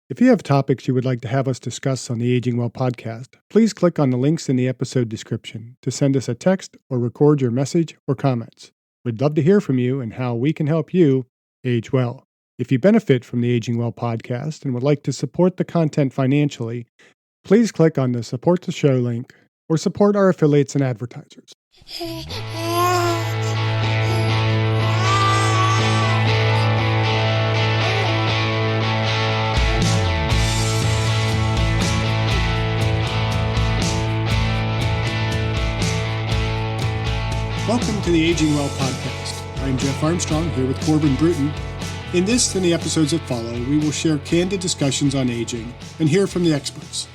If you have topics you would like to have us discuss on the Aging Well podcast, please click on the links in the episode description to send us a text or record your message or comments. We'd love to hear from you and how we can help you age well. If you benefit from the Aging Well podcast and would like to support the content financially, please click on the Support the Show link or support our affiliates and advertisers. Welcome to the Aging Well podcast. I'm Jeff Armstrong here with Corbin Bruton. In this and the episodes that follow, we will share candid discussions on aging and hear from the experts.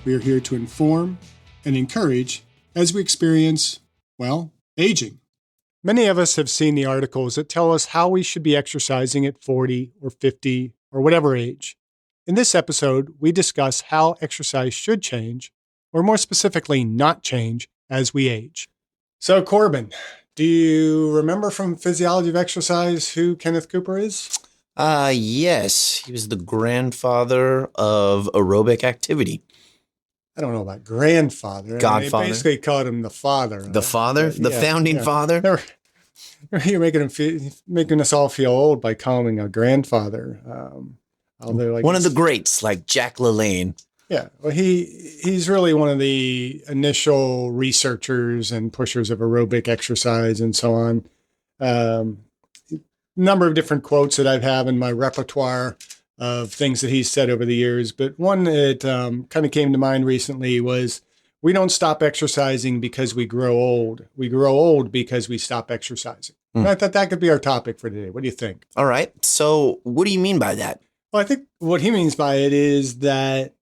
We are here to inform and encourage as we experience, aging. Many of us have seen the articles that tell us how we should be exercising at 40 or 50 or whatever age. In this episode, we discuss how exercise should change, or more specifically, not change as we age. So, Corbin, do you remember from Physiology of Exercise who Kenneth Cooper is? Yes. He was the grandfather of aerobic activity. I don't know about grandfather. Godfather. They basically called him the father. The father? The founding father? You're making us all feel old by calling him a grandfather. One of the greats, like Jack LaLanne. Yeah, well, he's really one of the initial researchers and pushers of aerobic exercise and so on. Number of different quotes that I have in my repertoire of things that he's said over the years, but one that kind of came to mind recently was, we don't stop exercising because we grow old. We grow old because we stop exercising. And I thought that could be our topic for today. What do you think? All right. So what do you mean by that? Well, I think what he means by it is that,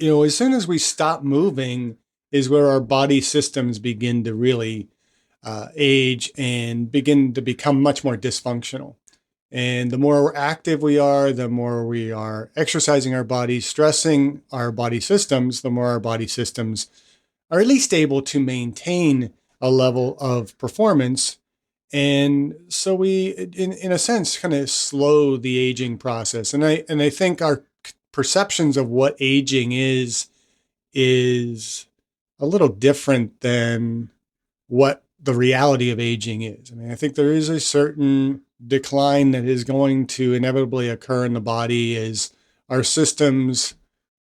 as soon as we stop moving is where our body systems begin to really age and begin to become much more dysfunctional. And the more active we are, the more we are exercising our bodies, stressing our body systems, the more our body systems are at least able to maintain a level of performance. And so we, in a sense, kind of slow the aging process. And I think our perceptions of what aging is a little different than what the reality of aging is. I mean, I think there is a certain decline that is going to inevitably occur in the body as our systems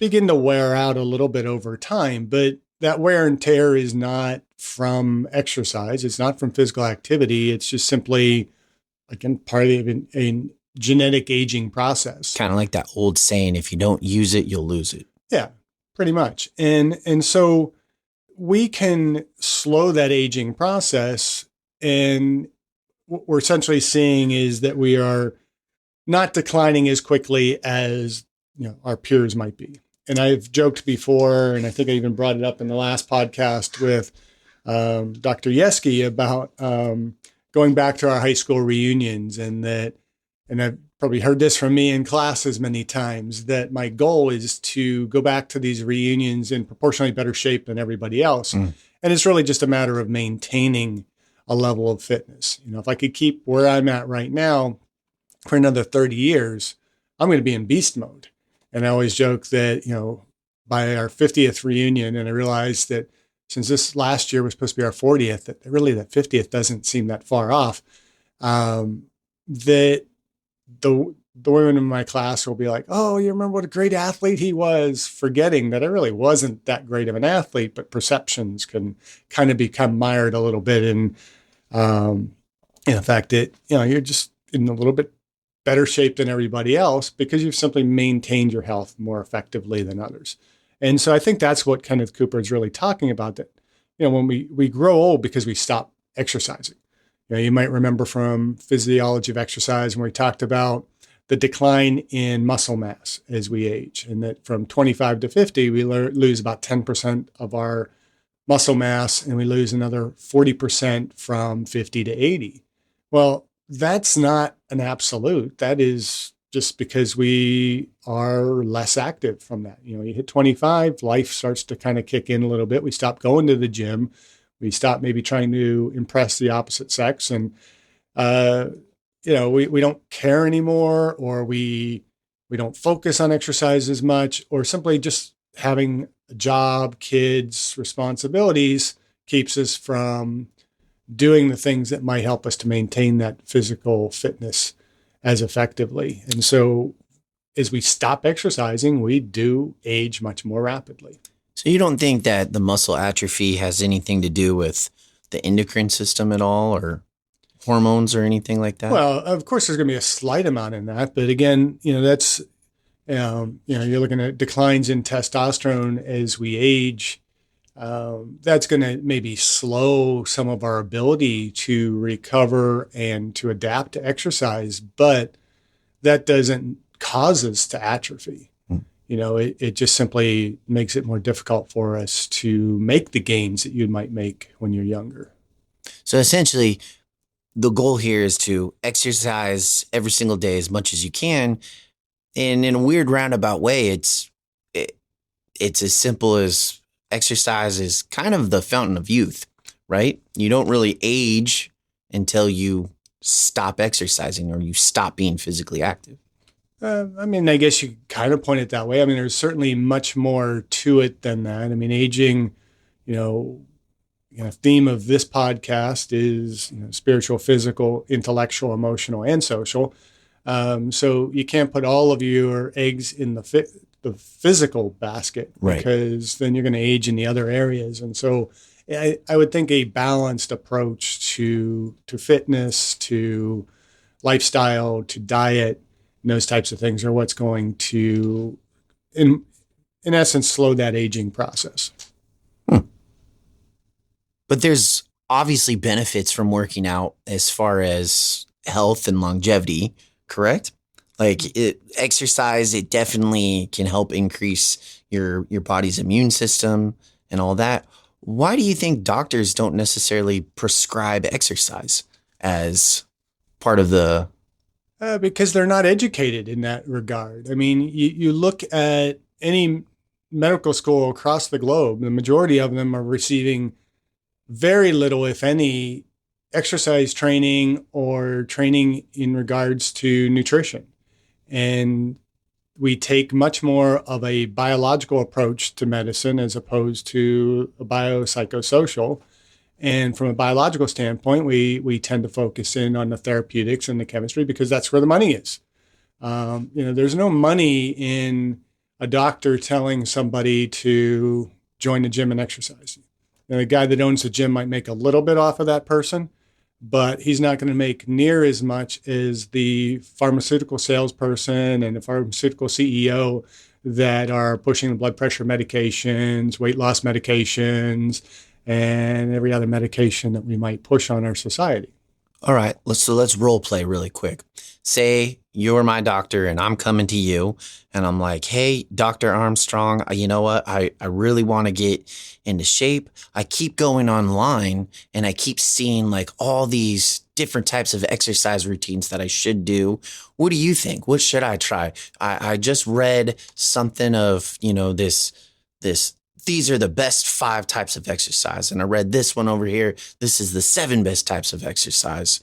begin to wear out a little bit over time. But that wear and tear is not from exercise. It's not from physical activity. It's just simply, again, part of a genetic aging process. Kind of like that old saying, if you don't use it, you'll lose it. Yeah, pretty much. And so we can slow that aging process, and what we're essentially seeing is that we are not declining as quickly as our peers might be. And I've joked before, and I think I even brought it up in the last podcast with Dr. Yeski about going back to our high school reunions, and I've probably heard this from me in classes many times, that my goal is to go back to these reunions in proportionally better shape than everybody else. And it's really just a matter of maintaining a level of fitness. If I could keep where I'm at right now for another 30 years, I'm going to be in beast mode. And I always joke that, by our 50th reunion, and I realized that since this last year was supposed to be our 40th, that really that 50th doesn't seem that far off, that the women in my class will be like, "Oh, you remember what a great athlete he was," forgetting that I really wasn't that great of an athlete, but perceptions can kind of become mired a little bit in the fact that, you're just in a little bit better shape than everybody else because you've simply maintained your health more effectively than others. And so I think that's what Kenneth Cooper is really talking about, that, when we grow old because we stop exercising. You might remember from Physiology of Exercise when we talked about the decline in muscle mass as we age, and that from 25 to 50, we lose about 10% of our muscle mass, and we lose another 40% from 50 to 80. Well, that's not an absolute. That is just because we are less active from that. You hit 25, life starts to kind of kick in a little bit. We stop going to the gym. We stop maybe trying to impress the opposite sex, and we don't care anymore, or we we don't focus on exercise as much, or simply just having a job, kids, responsibilities keeps us from doing the things that might help us to maintain that physical fitness as effectively. And so as we stop exercising, we do age much more rapidly. So you don't think that the muscle atrophy has anything to do with the endocrine system at all, or hormones or anything like that? Well, of course, there's going to be a slight amount in that, but again, that's you're looking at declines in testosterone as we age. That's going to maybe slow some of our ability to recover and to adapt to exercise, but that doesn't cause us to atrophy. It just simply makes it more difficult for us to make the gains that you might make when you're younger. So essentially, the goal here is to exercise every single day as much as you can. And in a weird roundabout way, it's as simple as exercise is kind of the fountain of youth, right? You don't really age until you stop exercising or you stop being physically active. I guess you kind of point it that way. There's certainly much more to it than that. Aging, theme of this podcast is spiritual, physical, intellectual, emotional, and social. So you can't put all of your eggs in the physical basket, right? Because then you're going to age in the other areas. And so I would think a balanced approach to fitness, to lifestyle, to diet, and those types of things are what's going to, in essence, slow that aging process. But there's obviously benefits from working out as far as health and longevity, correct? Like exercise, it definitely can help increase your body's immune system and all that. Why do you think doctors don't necessarily prescribe exercise as part of the... Because they're not educated in that regard. You look at any medical school across the globe, the majority of them are receiving very little, if any, exercise training or training in regards to nutrition. And we take much more of a biological approach to medicine as opposed to a biopsychosocial. And from a biological standpoint, we tend to focus in on the therapeutics and the chemistry because that's where the money is. There's no money in a doctor telling somebody to join the gym and exercise. The guy that owns the gym might make a little bit off of that person, but he's not going to make near as much as the pharmaceutical salesperson and the pharmaceutical CEO that are pushing the blood pressure medications, weight loss medications, and every other medication that we might push on our society. All right, let's role play really quick. Say you're my doctor and I'm coming to you and I'm like, hey, Dr. Armstrong, you know what? I really want to get into shape. I keep going online and I keep seeing like all these different types of exercise routines that I should do. What do you think? What should I try? I just read something of, these are the best 5 types of exercise. And I read this one over here. This is the 7 best types of exercise.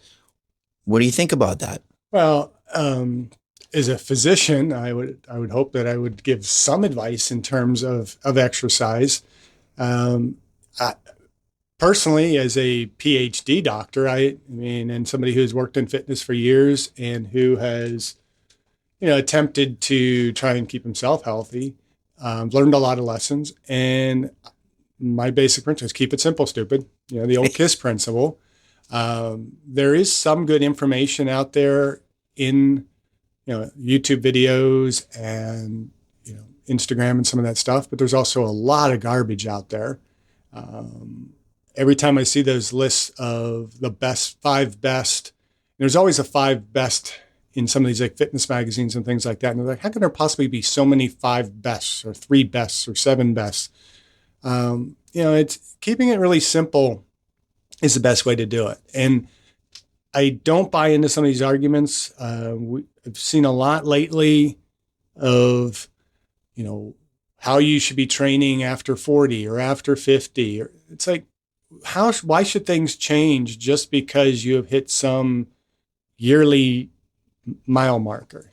What do you think about that? Well, as a physician, I would hope that I would give some advice in terms of exercise. Personally, as a PhD doctor, and somebody who's worked in fitness for years and who has, attempted to try and keep himself healthy, learned a lot of lessons. And my basic principle is keep it simple, stupid. The old KISS principle. There is some good information out there in, YouTube videos and, Instagram and some of that stuff, but there's also a lot of garbage out there. Every time I see those lists of the 5 best, there's always a 5 best in some of these like fitness magazines and things like that. And they're like, how can there possibly be so many 5 bests or 3 bests or 7 bests? It's keeping it really simple is the best way to do it. And I don't buy into some of these arguments. I've seen a lot lately of, how you should be training after 40 or after 50. It's like, why should things change just because you have hit some yearly mile marker?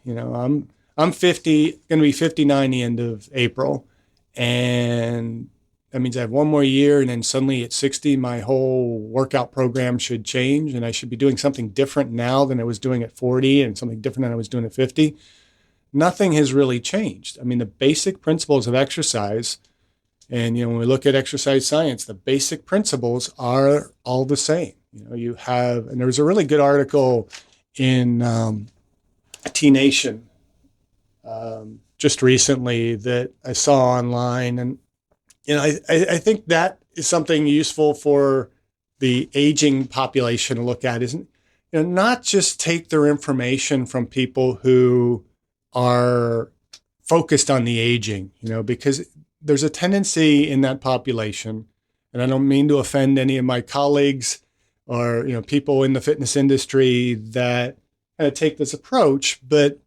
I'm 50, going to be 59 the end of April. And that means I have one more year. And then suddenly at 60, my whole workout program should change. And I should be doing something different now than I was doing at 40 and something different than I was doing at 50. Nothing has really changed. I mean, the basic principles of exercise, and when we look at exercise science, the basic principles are all the same. You have, and there was a really good article in T Nation just recently that I saw online, and I think that is something useful for the aging population to look at. Isn't not just take their information from people who are focused on the aging, because there's a tendency in that population, and I don't mean to offend any of my colleagues or people in the fitness industry that kind of take this approach, but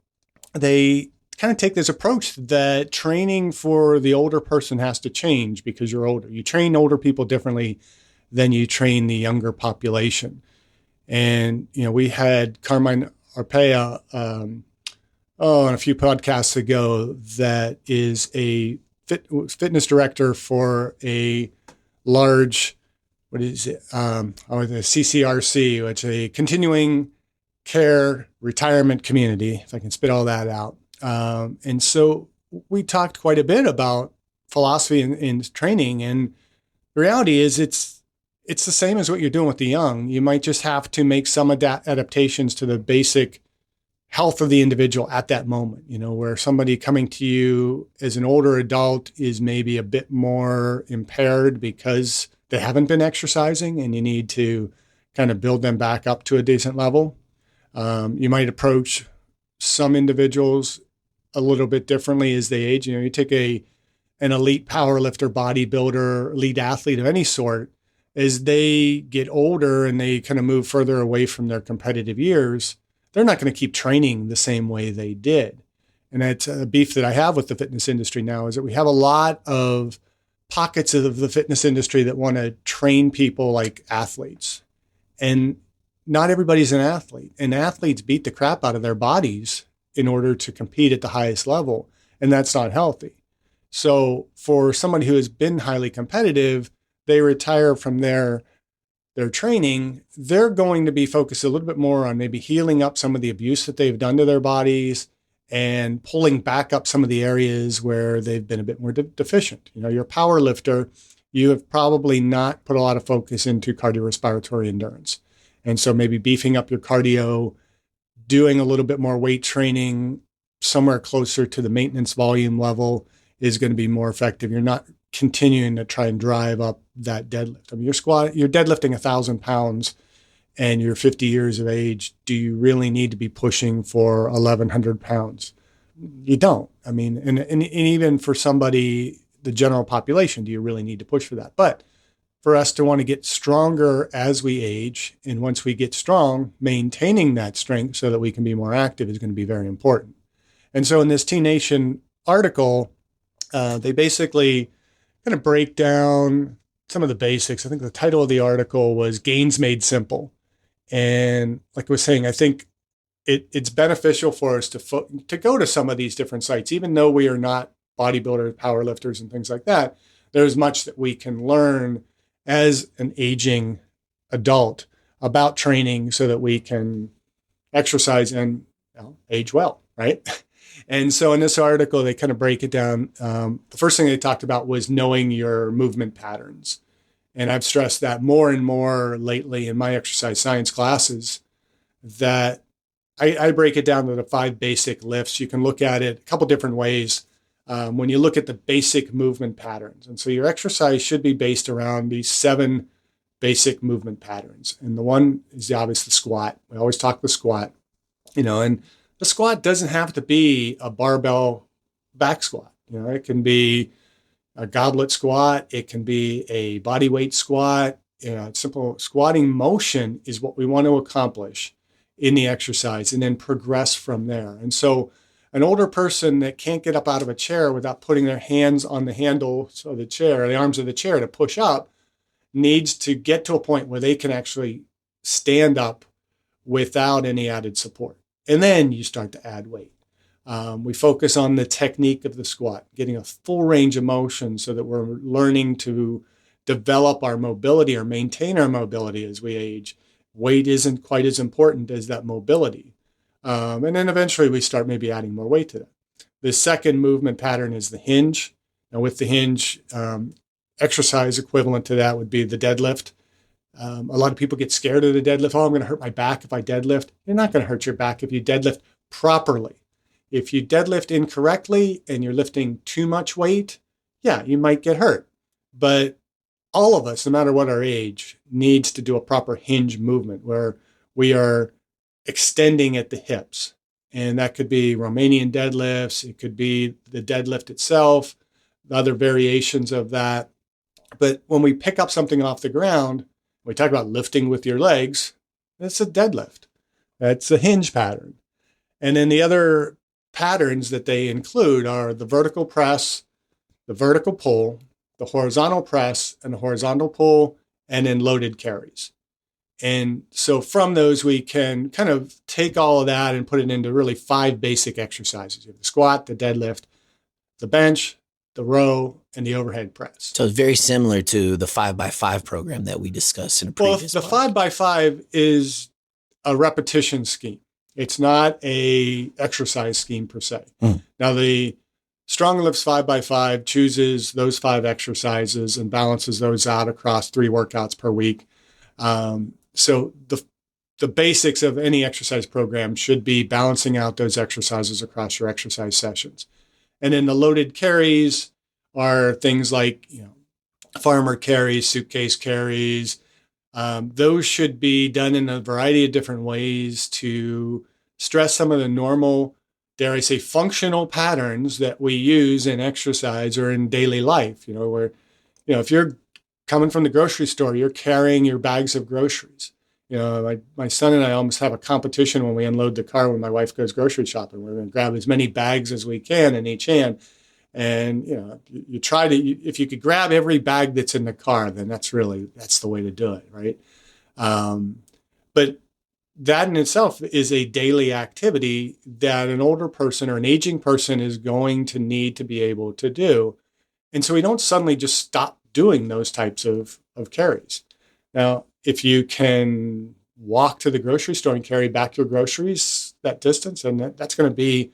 they kind of take this approach that training for the older person has to change because you're older. You train older people differently than you train the younger population. And we had Carmine Arpea on a few podcasts ago, that is a fitness director for a large, what is it? The CCRC, which is a continuing care retirement community, if I can spit all that out. And so we talked quite a bit about philosophy in training. And the reality is it's the same as what you're doing with the young. You might just have to make some adaptations to the basic health of the individual at that moment, where somebody coming to you as an older adult is maybe a bit more impaired because they haven't been exercising, and you need to kind of build them back up to a decent level. You might approach some individuals a little bit differently as they age. You take an elite powerlifter, bodybuilder, elite athlete of any sort, as they get older and they kind of move further away from their competitive years, they're not going to keep training the same way they did. And that's a beef that I have with the fitness industry now, is that we have a lot of pockets of the fitness industry that want to train people like athletes. And not everybody's an athlete. And athletes beat the crap out of their bodies in order to compete at the highest level. And that's not healthy. So for somebody who has been highly competitive, they retire from their training, they're going to be focused a little bit more on maybe healing up some of the abuse that they've done to their bodies and pulling back up some of the areas where they've been a bit more deficient. You're a power lifter, you have probably not put a lot of focus into cardiorespiratory endurance. And so maybe beefing up your cardio, doing a little bit more weight training somewhere closer to the maintenance volume level is going to be more effective. You're not continuing to try and drive up that deadlift. I mean, you're deadlifting 1,000 pounds and you're 50 years of age. Do you really need to be pushing for 1,100 pounds? You don't. I mean, and even for somebody, the general population, do you really need to push for that? But for us to want to get stronger as we age, and once we get strong, maintaining that strength so that we can be more active is going to be very important. And so in this T Nation article, they basically kind of break down some of the basics. I think the title of the article was Gains Made Simple. And like I was saying, I think it's beneficial for us to go to some of these different sites, even though we are not bodybuilders, powerlifters, and things like that. There's much that we can learn as an aging adult about training so that we can exercise and age well, right? And so in this article, they kind of break it down. The first thing they talked about was knowing your movement patterns. And I've stressed that more and more lately in my exercise science classes, that I break it down to the 5 basic lifts. You can look at it a couple different ways when you look at the basic movement patterns. And so your exercise should be based around these 7 basic movement patterns. And the one is obviously the squat. We always talk the squat, and the squat doesn't have to be a barbell back squat. It can be a goblet squat. It can be a body weight squat. Simple squatting motion is what we want to accomplish in the exercise and then progress from there. And so an older person that can't get up out of a chair without putting their hands on the handles of the chair, the arms of the chair to push up, needs to get to a point where they can actually stand up without any added support. And then you start to add weight. We focus on the technique of the squat, getting a full range of motion so that we're learning to develop our mobility or maintain our mobility as we age. Weight isn't quite as important as that mobility. And then eventually we start maybe adding more weight to that. The second movement pattern is the hinge. Now with the hinge, exercise equivalent to that would be the deadlift. A lot of people get scared of the deadlift. Oh, I'm going to hurt my back if I deadlift. You're not going to hurt your back if you deadlift properly. If you deadlift incorrectly and you're lifting too much weight, yeah, you might get hurt. But all of us, no matter what our age, needs to do a proper hinge movement where we are extending at the hips. And that could be Romanian deadlifts. It could be the deadlift itself, other variations of that. But when we pick up something off the ground, we talk about lifting with your legs, that's a deadlift. That's a hinge pattern. And then the other patterns that they include are the vertical press, the vertical pull, the horizontal press and the horizontal pull, and then loaded carries. And so from those, we can kind of take all of that and put it into really 5 basic exercises. You have the squat, the deadlift, the bench, the row, and the overhead press. So it's very similar to the 5x5 program that we discussed in a previous Well, the 5x5 is a repetition scheme. It's not a exercise scheme per se. Now, the Strong Lifts 5x5 chooses those 5 exercises and balances those out across 3 workouts per week. So the basics of any exercise program should be balancing out those exercises across your exercise sessions. And then the loaded carries are things like, farmer carries, suitcase carries. Those should be done in a variety of different ways to stress some of the normal, dare I say, functional patterns that we use in exercise or in daily life. Where, if you're coming from the grocery store, you're carrying your bags of groceries. My son and I almost have a competition when we unload the car when my wife goes grocery shopping. We're going to grab as many bags as we can in each hand. And, you try to, if you could grab every bag that's in the car, then that's the way to do it, right? But that in itself is a daily activity that an older person or an aging person is going to need to be able to do. And so we don't suddenly just stop doing those types of carries. Now, if you can walk to the grocery store and carry back your groceries that distance, and that's going to be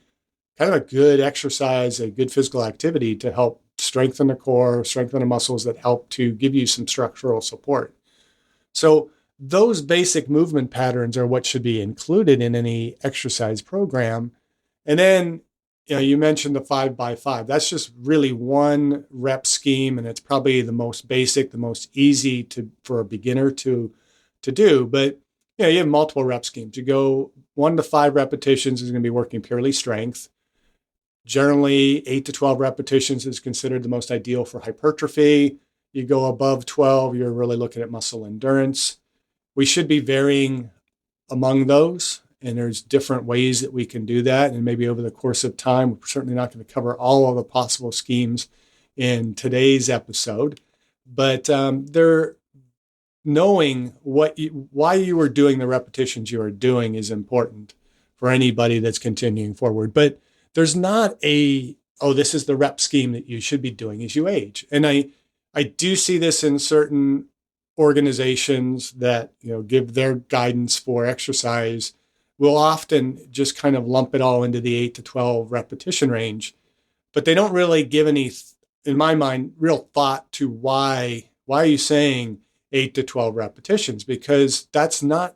kind of a good exercise, a good physical activity to help strengthen the core, strengthen the muscles that help to give you some structural support. So those basic movement patterns are what should be included in any exercise program. And then, you mentioned the 5x5. That's just really one rep scheme, and it's probably the most basic, the most easy for a beginner to do. But you have multiple rep schemes. You go 1 to 5 repetitions is going to be working purely strength. Generally, 8 to 12 repetitions is considered the most ideal for hypertrophy. You go above 12, you're really looking at muscle endurance. We should be varying among those, and there's different ways that we can do that. And maybe over the course of time, we're certainly not going to cover all of the possible schemes in today's episode. But they're knowing why you are doing the repetitions you are doing is important for anybody that's continuing forward. But there's not this is the rep scheme that you should be doing as you age. And I do see this in certain organizations that give their guidance for exercise. Will often just kind of lump it all into the 8 to 12 repetition range, but they don't really give any, in my mind, real thought to why are you saying 8 to 12 repetitions? Because that's not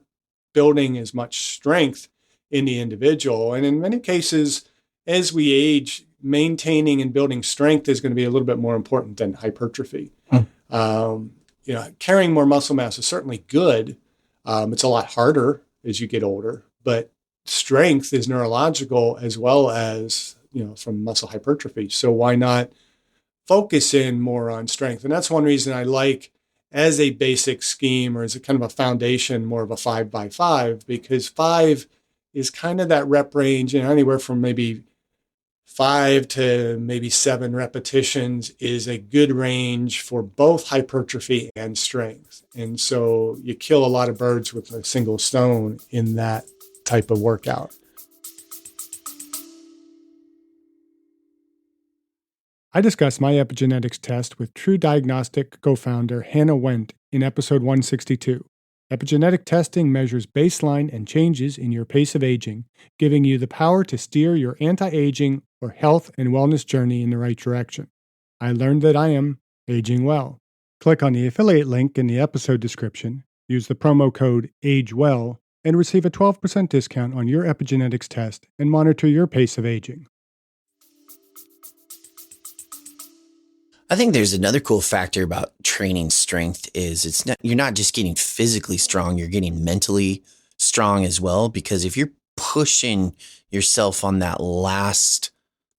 building as much strength in the individual. And in many cases, as we age, maintaining and building strength is going to be a little bit more important than hypertrophy. Carrying more muscle mass is certainly good. It's a lot harder as you get older, but strength is neurological as well as, from muscle hypertrophy. So why not focus in more on strength? And that's one reason I like, as a basic scheme or as a kind of a foundation, more of a 5x5, because 5 is kind of that rep range, anywhere from maybe 5 to maybe 7 repetitions is a good range for both hypertrophy and strength. And so you kill a lot of birds with a single stone in that type of workout. I discussed my epigenetics test with True Diagnostic co-founder Hannah Wendt in episode 162. Epigenetic testing measures baseline and changes in your pace of aging, giving you the power to steer your anti-aging or health and wellness journey in the right direction. I learned that I am aging well. Click on the affiliate link in the episode description, use the promo code AGEWELL, and receive a 12% discount on your epigenetics test and monitor your pace of aging. I think there's another cool factor about training strength is you're not just getting physically strong, you're getting mentally strong as well. Because if you're pushing yourself on that last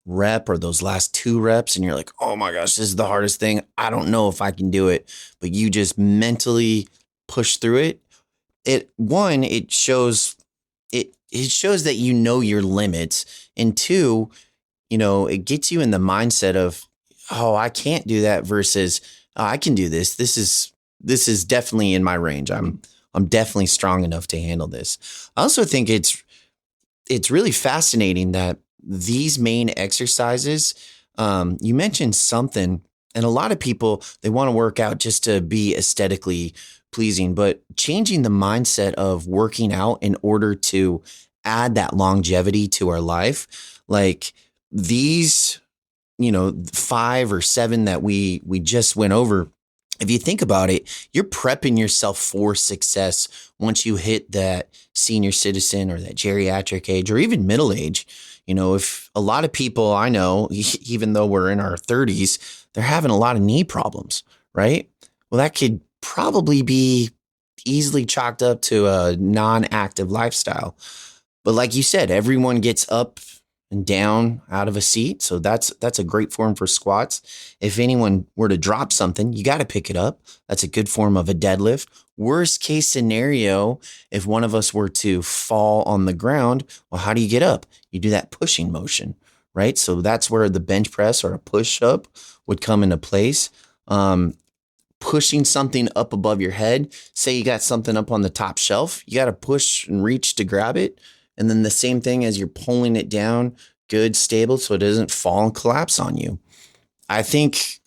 rep or those last 2 reps and you're like, oh my gosh, this is the hardest thing, I don't know if I can do it, but you just mentally push through it. It shows that you know your limits, and 2, it gets you in the mindset of, oh, I can't do that versus, oh, I can do this. This is definitely in my range. I'm definitely strong enough to handle this. I also think it's really fascinating that these main exercises, you mentioned something, and a lot of people, they want to work out just to be aesthetically pleasing, but changing the mindset of working out in order to add that longevity to our life, like these 5 or 7 that we just went over, if you think about it, you're prepping yourself for success once you hit that senior citizen or that geriatric age or even middle age. If a lot of people I know, even though we're in our 30s, they're having a lot of knee problems, right? Well, that could probably be easily chalked up to a non-active lifestyle. But like you said, everyone gets up and down out of a seat. So that's a great form for squats. If anyone were to drop something, you got to pick it up. That's a good form of a deadlift. Worst case scenario, if one of us were to fall on the ground, well, how do you get up? You do that pushing motion, right? So that's where the bench press or a push up would come into place. Pushing something up above your head, say you got something up on the top shelf, you got to push and reach to grab it. And then the same thing as you're pulling it down, good, stable, so it doesn't fall and collapse on you. I think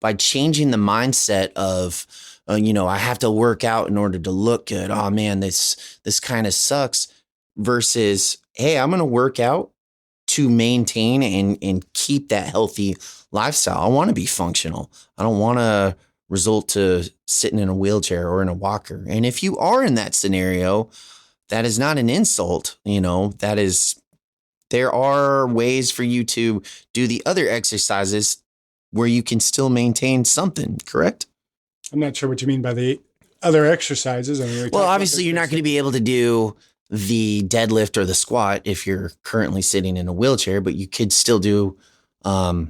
by changing the mindset of, I have to work out in order to look good. Oh man, this kind of sucks. Versus, hey, I'm going to work out to maintain and keep that healthy lifestyle. I want to be functional. I don't want to result to sitting in a wheelchair or in a walker. And if you are in that scenario, that is not an insult. There are ways for you to do the other exercises where you can still maintain something, correct? I'm not sure what you mean by the other exercises. Well, obviously you're not going to be able to do the deadlift or the squat if you're currently sitting in a wheelchair, but you could still do, a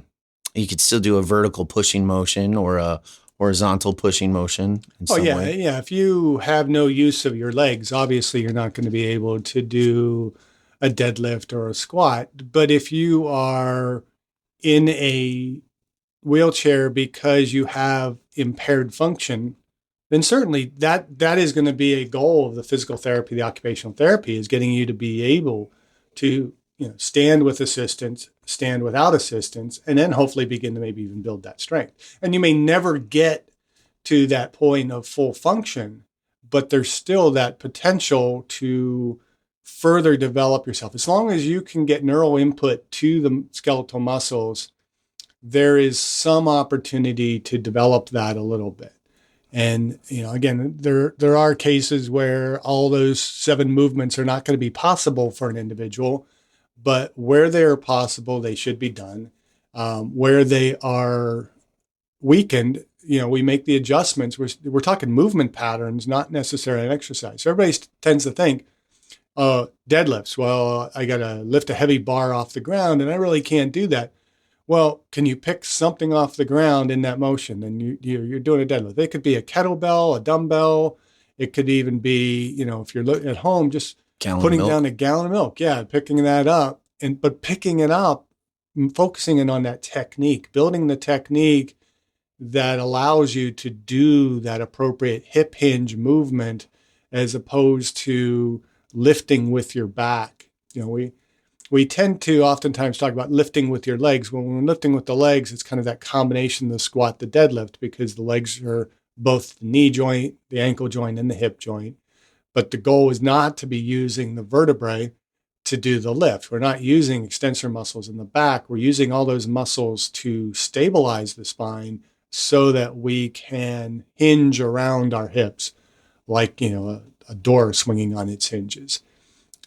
vertical pushing motion or a horizontal pushing motion. Yeah. If you have no use of your legs, obviously you're not going to be able to do a deadlift or a squat. But if you are in a wheelchair because you have impaired function, then certainly that is going to be a goal of the physical therapy, the occupational therapy, is getting you to be able to stand with assistance, stand without assistance, and then hopefully begin to maybe even build that strength. And you may never get to that point of full function, but there's still that potential to further develop yourself. As long as you can get neural input to the skeletal muscles, there is some opportunity to develop that a little bit. And, again, there are cases where all those 7 movements are not going to be possible for an individual, but where they are possible, they should be done. Where they are weakened, we make the adjustments. We're talking movement patterns, not necessarily an exercise. So everybody tends to think, deadlifts, well, I got to lift a heavy bar off the ground and I really can't do that. Well, can you pick something off the ground in that motion? And you're doing a deadlift. It could be a kettlebell, a dumbbell. It could even be, if you're looking at home, just putting down a gallon of milk. Yeah, picking that up. But picking it up, focusing in on that technique, building the technique that allows you to do that appropriate hip hinge movement as opposed to lifting with your back. we tend to oftentimes talk about lifting with your legs. When we're lifting with the legs, it's kind of that combination, the squat, the deadlift, because the legs are both the knee joint, the ankle joint, and the hip joint. But the goal is not to be using the vertebrae to do the lift. We're not using extensor muscles in the back. We're using all those muscles to stabilize the spine so that we can hinge around our hips like, a door swinging on its hinges.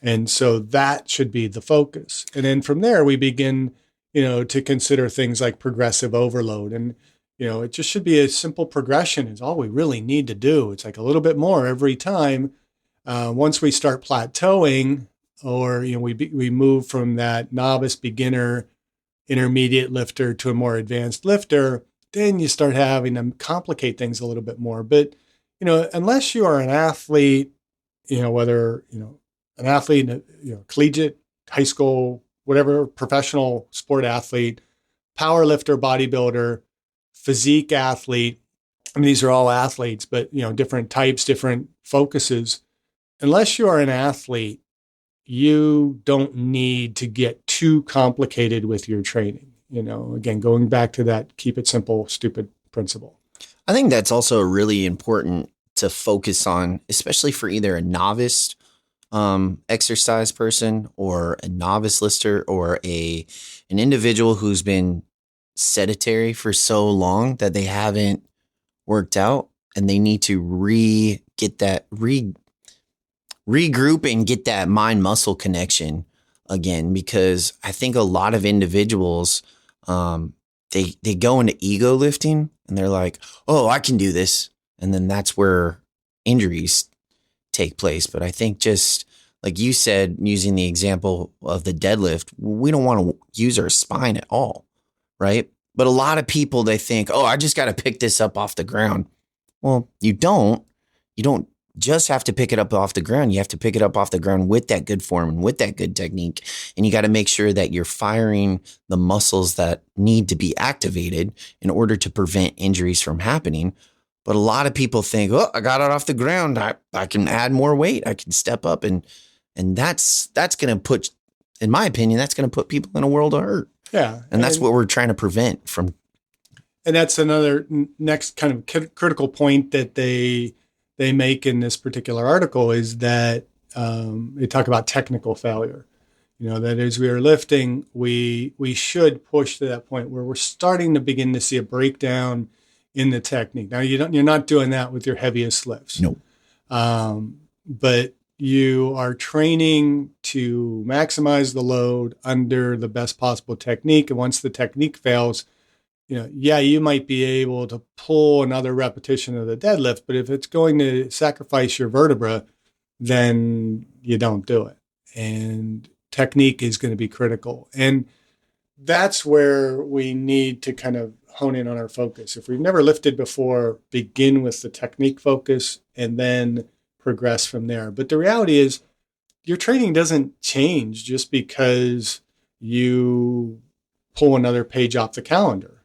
And so that should be the focus. And then from there, we begin, to consider things like progressive overload. And, it just should be a simple progression is all we really need to do. It's like a little bit more every time. Once we start plateauing, or, we move from that novice, beginner, intermediate lifter to a more advanced lifter, then you start having to complicate things a little bit more. But, unless you are an athlete, whether, an athlete, collegiate, high school, whatever, professional sport athlete, power lifter, bodybuilder, physique athlete. I mean, these are all athletes, but, different types, different focuses. Unless you are an athlete, you don't need to get too complicated with your training. Again, going back to that, keep it simple, stupid principle. I think that's also really important to focus on, especially for either a novice exercise person or a novice lister or an individual who's been sedentary for so long that they haven't worked out and they need to regroup and get that mind muscle connection again, because I think a lot of individuals they go into ego lifting and they're like, oh, I can do this, and then that's where injuries take place. But I think, just like you said, using the example of the deadlift, we don't want to use our spine at all, right? But a lot of people, they think, oh, I just got to pick this up off the ground. Well, you don't just have to pick it up off the ground. You have to pick it up off the ground with that good form and with that good technique. And you got to make sure that you're firing the muscles that need to be activated in order to prevent injuries from happening. But a lot of people think, oh, I got it off the ground. I can add more weight. I can step up. And that's going to put, in my opinion, that's going to put people in a world of hurt. Yeah. And that's what we're trying to prevent from. And that's another next kind of critical point that they make in this particular article, is that they talk about technical failure. That as we are lifting, we should push to that point where we're starting to begin to see a breakdown in the technique. Now, you're not doing that with your heaviest lifts. No. But you are training to maximize the load under the best possible technique. And once the technique fails, you might be able to pull another repetition of the deadlift, but if it's going to sacrifice your vertebra, then you don't do it. And technique is going to be critical. And that's where we need to kind of hone in on our focus. If we've never lifted before, begin with the technique focus and then progress from there. But the reality is, your training doesn't change just because you pull another page off the calendar.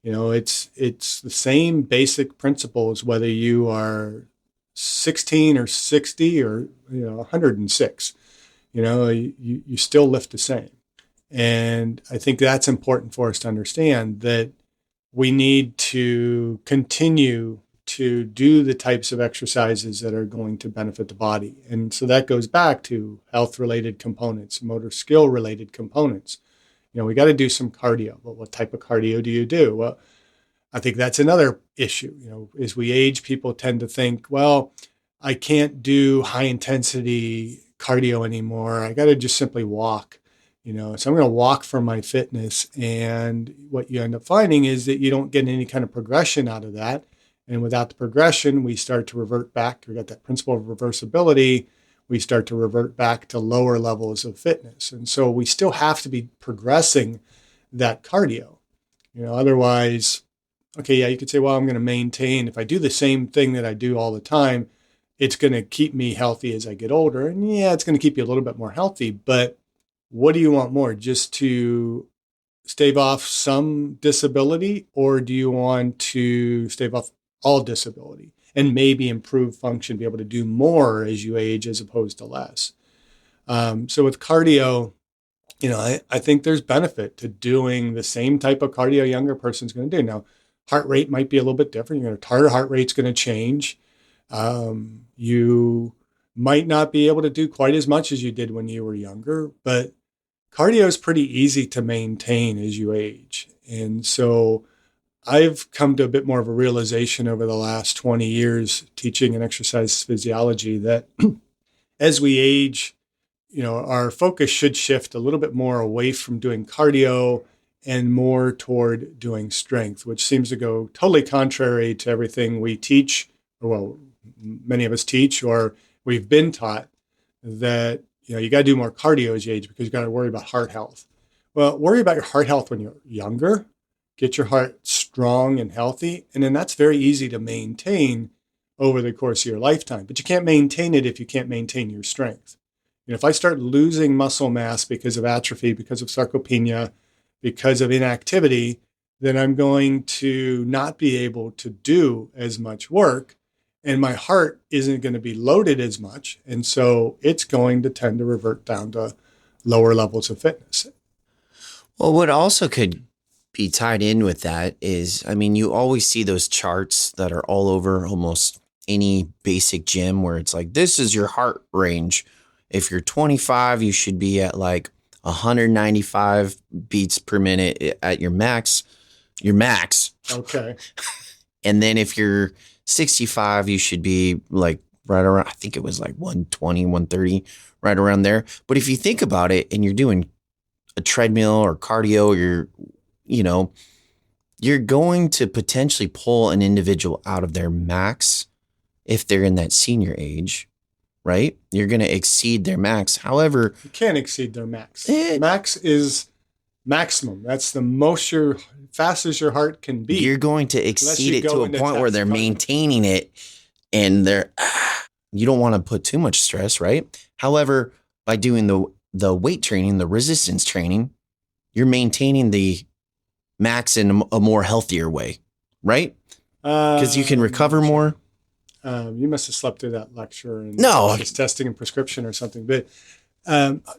It's the same basic principles, whether you are 16 or 60 or 106. You still lift the same. And I think that's important for us to understand, that we need to continue to do the types of exercises that are going to benefit the body. And so that goes back to health-related components, motor skill-related components. We got to do some cardio. But what type of cardio do you do? Well, I think that's another issue. As we age, people tend to think, well, I can't do high-intensity cardio anymore. I got to just simply walk. So I'm going to walk for my fitness. And what you end up finding is that you don't get any kind of progression out of that. And without the progression, we start to revert back. We got that principle of reversibility. We start to revert back to lower levels of fitness. And so we still have to be progressing that cardio. Otherwise, okay, yeah, you could say, well, I'm going to maintain. If I do the same thing that I do all the time, it's going to keep me healthy as I get older. And yeah, it's going to keep you a little bit more healthy. But what do you want more? Just to stave off some disability, or do you want to stave off all disability and maybe improve function, be able to do more as you age as opposed to less? So with cardio, I think there's benefit to doing the same type of cardio a younger person's going to do. Now, heart rate might be a little bit different. Your target heart rate's going to change. You might not be able to do quite as much as you did when you were younger, but cardio is pretty easy to maintain as you age. And so I've come to a bit more of a realization over the last 20 years teaching and exercise physiology that as we age, our focus should shift a little bit more away from doing cardio and more toward doing strength, which seems to go totally contrary to everything we teach, or well, many of us teach, or we've been taught that, you got to do more cardio as you age because you got to worry about heart health. Well, worry about your heart health when you're younger, get your heart strong and healthy, and then that's very easy to maintain over the course of your lifetime. But you can't maintain it if you can't maintain your strength. If I start losing muscle mass because of atrophy, because of sarcopenia, because of inactivity, then I'm going to not be able to do as much work, and my heart isn't going to be loaded as much. And so it's going to tend to revert down to lower levels of fitness. Well, what also could be tied in with that is, you always see those charts that are all over almost any basic gym where it's like, this is your heart range. If you're 25, you should be at like 195 beats per minute at your max. Okay. And then if you're 65, you should be like right around, I think it was like 120, 130, right around there. But if you think about it and you're doing a treadmill or cardio, you're going to potentially pull an individual out of their max if they're in that senior age, right? You're going to exceed their max. However, you can't exceed their max. Max is maximum. That's the most fastest your heart can beat. You're going to exceed it to a point where they're maintaining it, and you don't want to put too much stress, right? However, by doing the weight training, the resistance training, you're maintaining the max in a more healthier way, right? Because you can recover more. You must have slept through that lecture and no, just testing a prescription or something. But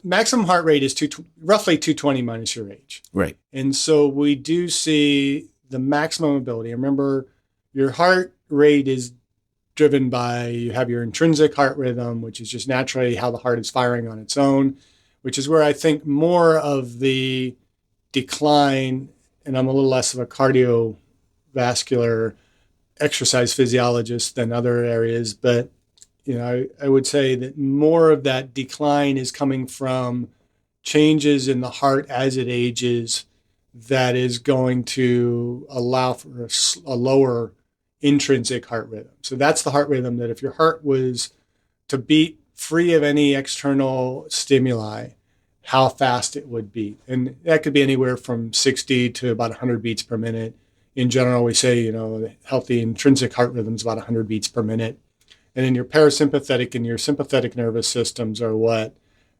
maximum heart rate is roughly 220 minus your age. Right. And so we do see the maximum ability. Remember, your heart rate is driven by, you have your intrinsic heart rhythm, which is just naturally how the heart is firing on its own, which is where I think more of the decline, and I'm a little less of a cardiovascular exercise physiologist than other areas, but I would say that more of that decline is coming from changes in the heart as it ages that is going to allow for a lower intrinsic heart rhythm. So that's the heart rhythm that if your heart was to beat free of any external stimuli, how fast it would beat. And that could be anywhere from 60 to about 100 beats per minute. In general, we say, the healthy intrinsic heart rhythm is about 100 beats per minute. And then your parasympathetic and your sympathetic nervous systems are what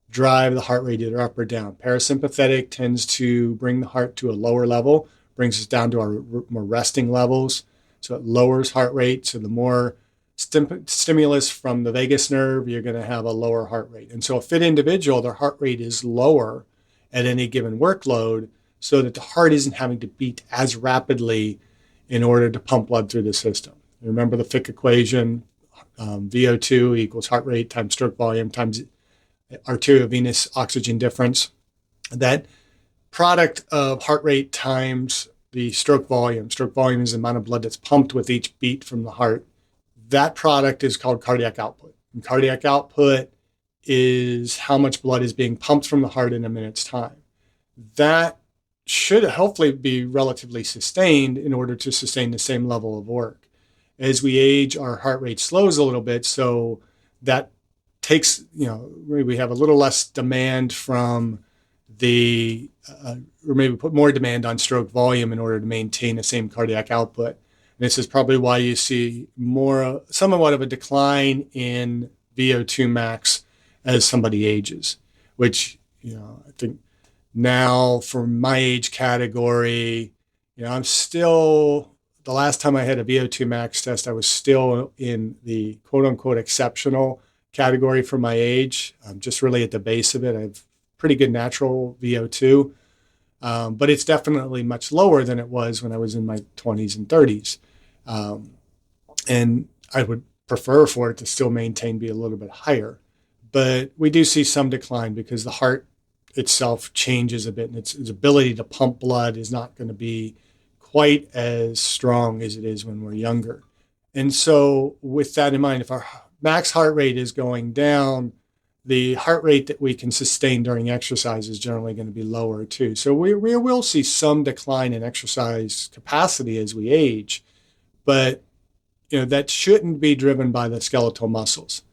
drive the heart rate either up or down. Parasympathetic tends to bring the heart to a lower level, brings us down to our more resting levels. So it lowers heart rate. So the more stimulus from the vagus nerve, you're going to have a lower heart rate. And so a fit individual, their heart rate is lower at any given workload so that the heart isn't having to beat as rapidly in order to pump blood through the system. Remember the Fick equation, VO2 equals heart rate times stroke volume times arteriovenous oxygen difference. That product of heart rate times the stroke volume is the amount of blood that's pumped with each beat from the heart. That product is called cardiac output. And cardiac output is how much blood is being pumped from the heart in a minute's time. That should hopefully be relatively sustained in order to sustain the same level of work. As we age, our heart rate slows a little bit, so that takes, we have a little less demand from or maybe put more demand on stroke volume in order to maintain the same cardiac output. And this is probably why you see somewhat of a decline in VO2 max as somebody ages, which, I think now for my age category, I'm still, the last time I had a VO2 max test, I was still in the quote unquote exceptional category for my age. I'm just really at the base of it. I've pretty good natural VO2, but it's definitely much lower than it was when I was in my 20s and 30s. Um, and I would prefer for it to still maintain be a little bit higher. But we do see some decline because the heart itself changes a bit, and its ability to pump blood is not going to be quite as strong as it is when we're younger. And so, with that in mind, if our max heart rate is going down, the heart rate that we can sustain during exercise is generally going to be lower too. So we will see some decline in exercise capacity as we age, but that shouldn't be driven by the skeletal muscles.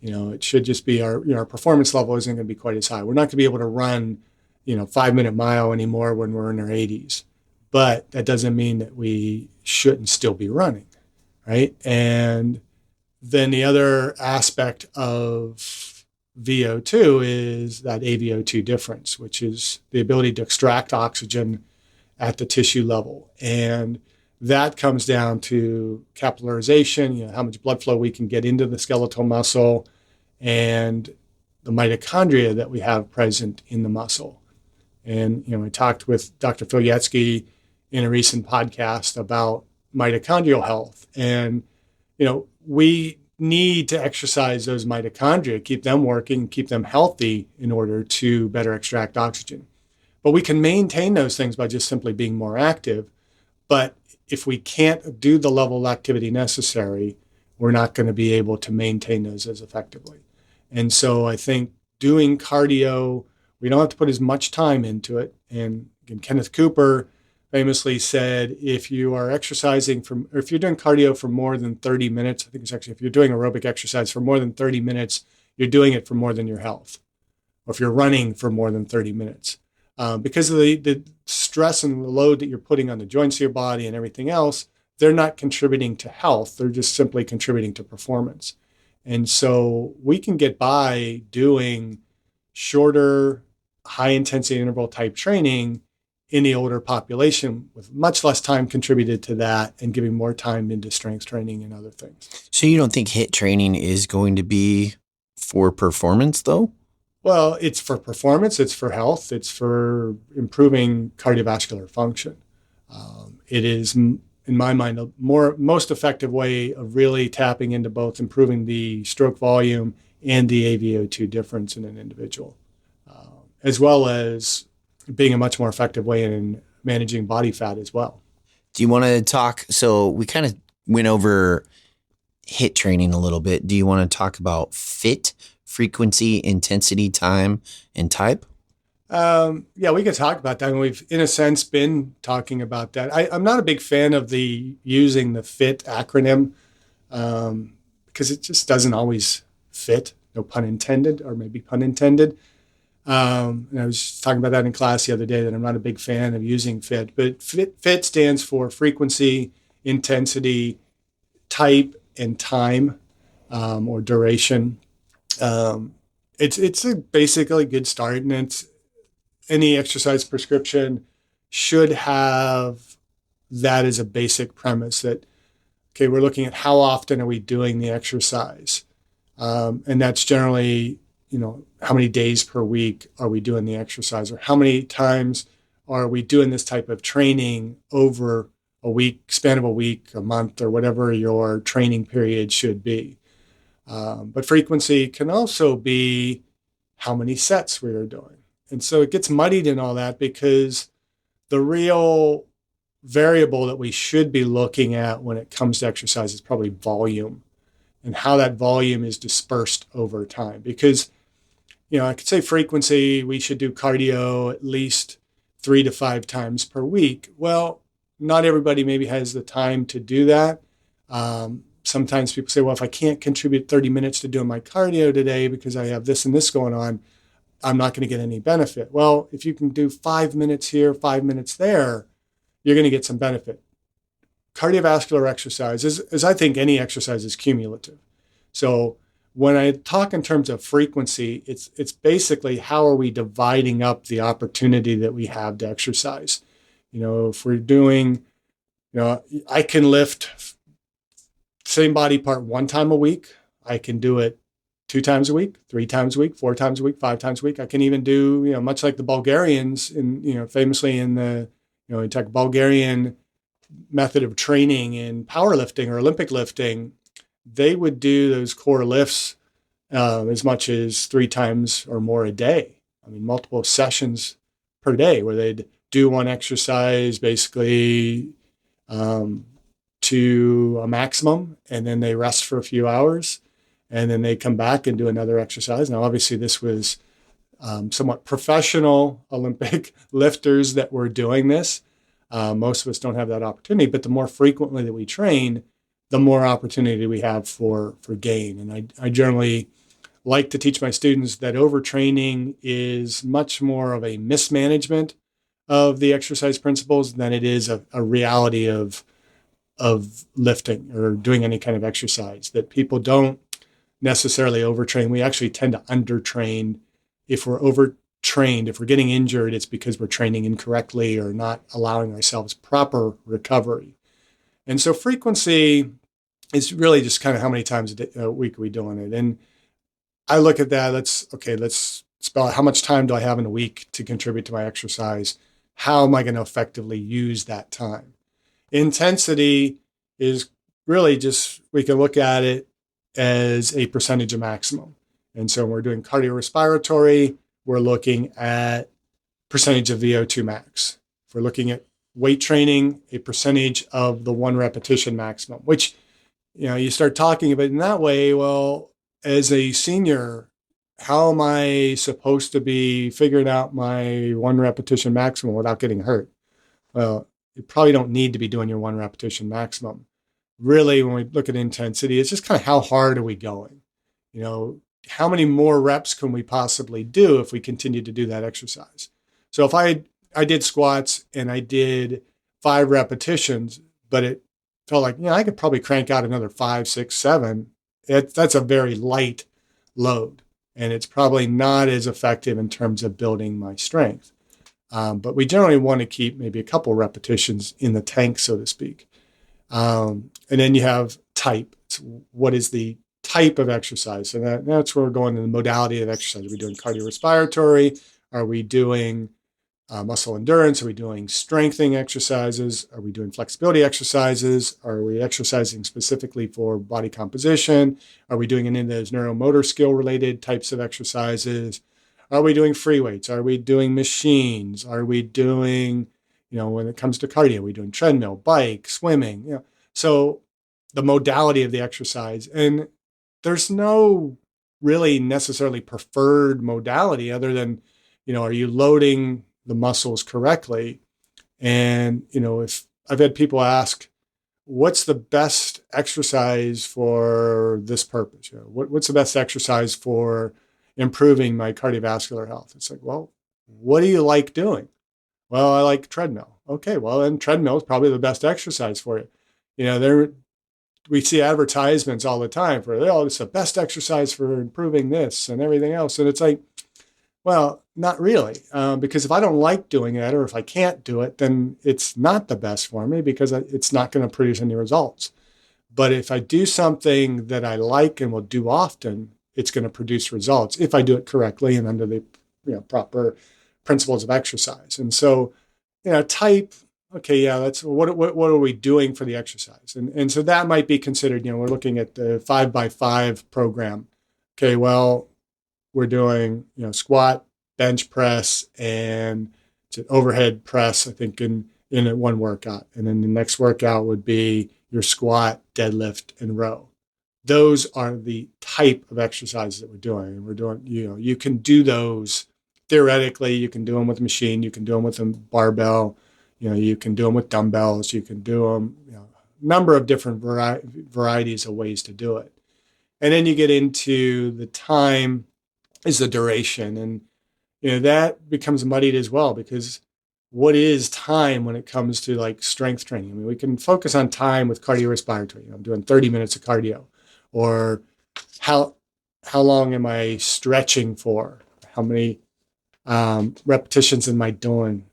It should just be our performance level isn't going to be quite as high. We're not going to be able to run 5-minute mile anymore when we're in our 80s, but that doesn't mean that we shouldn't still be running, right? And then the other aspect of VO2 is that AVO2 difference, which is the ability to extract oxygen at the tissue level. And that comes down to capillarization, how much blood flow we can get into the skeletal muscle, and the mitochondria that we have present in the muscle. And, I talked with Dr. Phil Yatsky in a recent podcast about mitochondrial health. And, we need to exercise those mitochondria, keep them working, keep them healthy in order to better extract oxygen. But we can maintain those things by just simply being more active. But if we can't do the level of activity necessary, we're not going to be able to maintain those as effectively. And so I think doing cardio, we don't have to put as much time into it. And again, Kenneth Cooper famously said, if you are exercising or if you're doing cardio for more than 30 minutes, I think it's actually, if you're doing aerobic exercise for more than 30 minutes, you're doing it for more than your health. Or if you're running for more than 30 minutes. Because of the stress and the load that you're putting on the joints of your body and everything else, they're not contributing to health. They're just simply contributing to performance. And so we can get by doing shorter, high-intensity interval type training in the older population with much less time contributed to that and giving more time into strength training and other things. So you don't think HIIT training is going to be for performance, though? Well, it's for performance, it's for health, it's for improving cardiovascular function. It is, in my mind, a most effective way of really tapping into both improving the stroke volume and the AVO2 difference in an individual, as well as being a much more effective way in managing body fat as well. Do you want to talk? So we kind of went over HIIT training a little bit. Do you want to talk about FIT? Frequency, intensity, time, and type? Yeah, we could talk about that. And we've, in a sense, been talking about that. I'm not a big fan of using the FIT acronym because it just doesn't always fit. No pun intended, or maybe pun intended. And I was talking about that in class the other day, that I'm not a big fan of using FIT. But FIT stands for frequency, intensity, type, and time, or duration. It's basically a good start, and any exercise prescription should have that as a basic premise that, okay, we're looking at how often are we doing the exercise. And that's generally, how many days per week are we doing the exercise, or how many times are we doing this type of training over a week, span of a week, a month, or whatever your training period should be. But frequency can also be how many sets we are doing. And so it gets muddied in all that, because the real variable that we should be looking at when it comes to exercise is probably volume, and how that volume is dispersed over time. Because, I could say frequency, we should do cardio at least 3 to 5 times per week. Well, not everybody maybe has the time to do that. Sometimes people say, well, if I can't contribute 30 minutes to doing my cardio today because I have this and this going on, I'm not going to get any benefit. Well, if you can do 5 minutes here, 5 minutes there, you're going to get some benefit. Cardiovascular exercise, as I think any exercise, is cumulative. So when I talk in terms of frequency, it's basically how are we dividing up the opportunity that we have to exercise. If we're doing, I can lift same body part 1 time a week. I can do it 2 times a week, 3 times a week, 4 times a week, 5 times a week. I can even do, much like the Bulgarians in, famously in the, you take Bulgarian method of training in powerlifting or Olympic lifting, they would do those core lifts as much as 3 times or more a day. I mean, multiple sessions per day where they'd do one exercise basically to a maximum, and then they rest for a few hours, and then they come back and do another exercise. Now, obviously, this was somewhat professional Olympic lifters that were doing this. Most of us don't have that opportunity, but the more frequently that we train, the more opportunity we have for gain. And I generally like to teach my students that overtraining is much more of a mismanagement of the exercise principles than it is a reality of lifting or doing any kind of exercise. That people don't necessarily overtrain. We actually tend to undertrain. If we're overtrained, if we're getting injured, it's because we're training incorrectly or not allowing ourselves proper recovery. And so frequency is really just kind of how many times a week are we doing it. And I look at that. Let's spell out how much time do I have in a week to contribute to my exercise? How am I going to effectively use that time? Intensity is really just, we can look at it as a percentage of maximum. And so when we're doing cardiorespiratory, we're looking at percentage of VO2 max. If we're looking at weight training, a percentage of the one repetition maximum, which, you start talking about it in that way. Well, as a senior, how am I supposed to be figuring out my one repetition maximum without getting hurt? Well, you probably don't need to be doing your one repetition maximum. Really, when we look at intensity, it's just kind of how hard are we going? How many more reps can we possibly do if we continue to do that exercise? So if I did squats and I did 5 repetitions, but it felt like, I could probably crank out another 5, 6, 7. That's a very light load, and it's probably not as effective in terms of building my strength. But we generally want to keep maybe a couple repetitions in the tank, so to speak. And then you have type. What is the type of exercise? So that's where we're going in the modality of exercise. Are we doing cardiorespiratory? Are we doing muscle endurance? Are we doing strengthening exercises? Are we doing flexibility exercises? Are we exercising specifically for body composition? Are we doing any of those neuromotor skill related types of exercises? Are we doing free weights? Are we doing machines? Are we doing, when it comes to cardio, are we doing treadmill, bike, swimming? So the modality of the exercise. And there's no really necessarily preferred modality other than, are you loading the muscles correctly? And, if I've had people ask, what's the best exercise for this purpose? What's the best exercise for improving my cardiovascular health? It's like, well, what do you like doing? Well, I like treadmill. Okay, well, then treadmill is probably the best exercise for you. We see advertisements all the time for, it's the best exercise for improving this and everything else. And it's like, well, not really. Because if I don't like doing it, or if I can't do it, then it's not the best for me because it's not going to produce any results. But if I do something that I like and will do often, it's going to produce results if I do it correctly and under the proper principles of exercise. And so, type, okay, yeah, that's what are we doing for the exercise? And so that might be considered, we're looking at the 5x5 program. Okay, well, we're doing, squat, bench press, and it's an overhead press, I think, in one workout. And then the next workout would be your squat, deadlift, and row. Those are the type of exercises that we're doing. And we're doing, you can do those theoretically. You can do them with a machine. You can do them with a barbell. You can do them with dumbbells. You can do them, a number of different varieties of ways to do it. And then you get into the time is the duration. And, that becomes muddied as well, because what is time when it comes to like strength training? I mean, we can focus on time with cardiorespiratory. I'm doing 30 minutes of cardio, or how long am I stretching for? How many repetitions am I doing?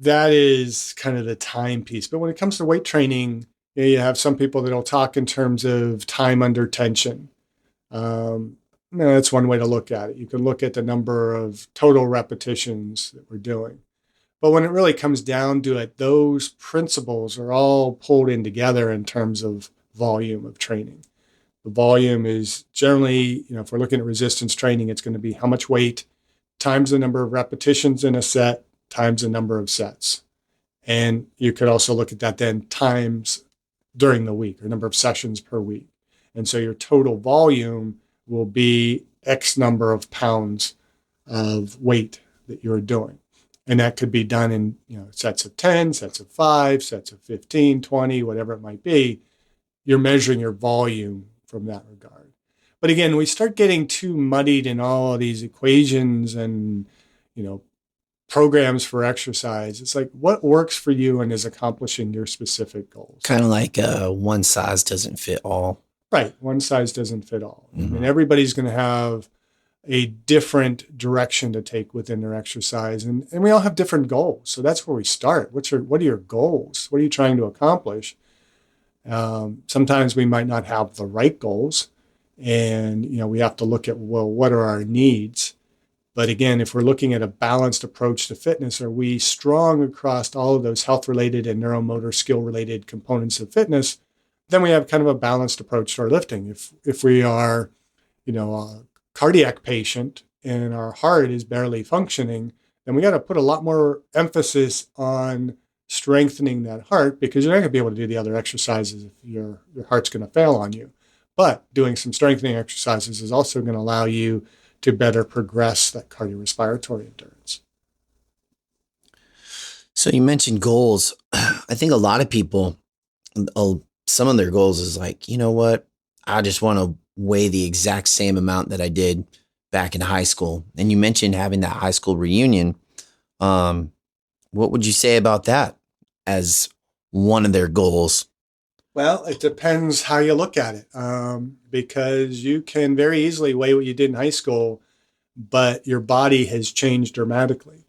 That is kind of the time piece. But when it comes to weight training, you have some people that'll talk in terms of time under tension. That's one way to look at it. You can look at the number of total repetitions that we're doing. But when it really comes down to it, those principles are all pulled in together in terms of volume of training. The volume is generally, if we're looking at resistance training, it's going to be how much weight times the number of repetitions in a set times the number of sets. And you could also look at that then times during the week or number of sessions per week. And so your total volume will be X number of pounds of weight that you're doing. And that could be done in sets of 10, sets of 5, sets of 15, 20, whatever it might be. You're measuring your volume from that regard. But again, we start getting too muddied in all of these equations and, programs for exercise. It's like, what works for you and is accomplishing your specific goals? Kind of like one size doesn't fit all. Right. One size doesn't fit all. Mm-hmm. I mean, everybody's going to have a different direction to take within their exercise. And we all have different goals. So that's where we start. What are your goals? What are you trying to accomplish? Sometimes we might not have the right goals. And, we have to look at, well, what are our needs? But again, if we're looking at a balanced approach to fitness, are we strong across all of those health-related and neuromotor skill-related components of fitness? Then we have kind of a balanced approach to our lifting. If we are, a cardiac patient and our heart is barely functioning, then we got to put a lot more emphasis on strengthening that heart, because you're not going to be able to do the other exercises if your heart's going to fail on you. But doing some strengthening exercises is also going to allow you to better progress that cardiorespiratory endurance. So you mentioned goals. I think a lot of people, some of their goals is like, you know what? I just want to weigh the exact same amount that I did back in high school. And you mentioned having that high school reunion. What would you say about that as one of their goals? Well, it depends how you look at it, because you can very easily weigh what you did in high school, but your body has changed dramatically.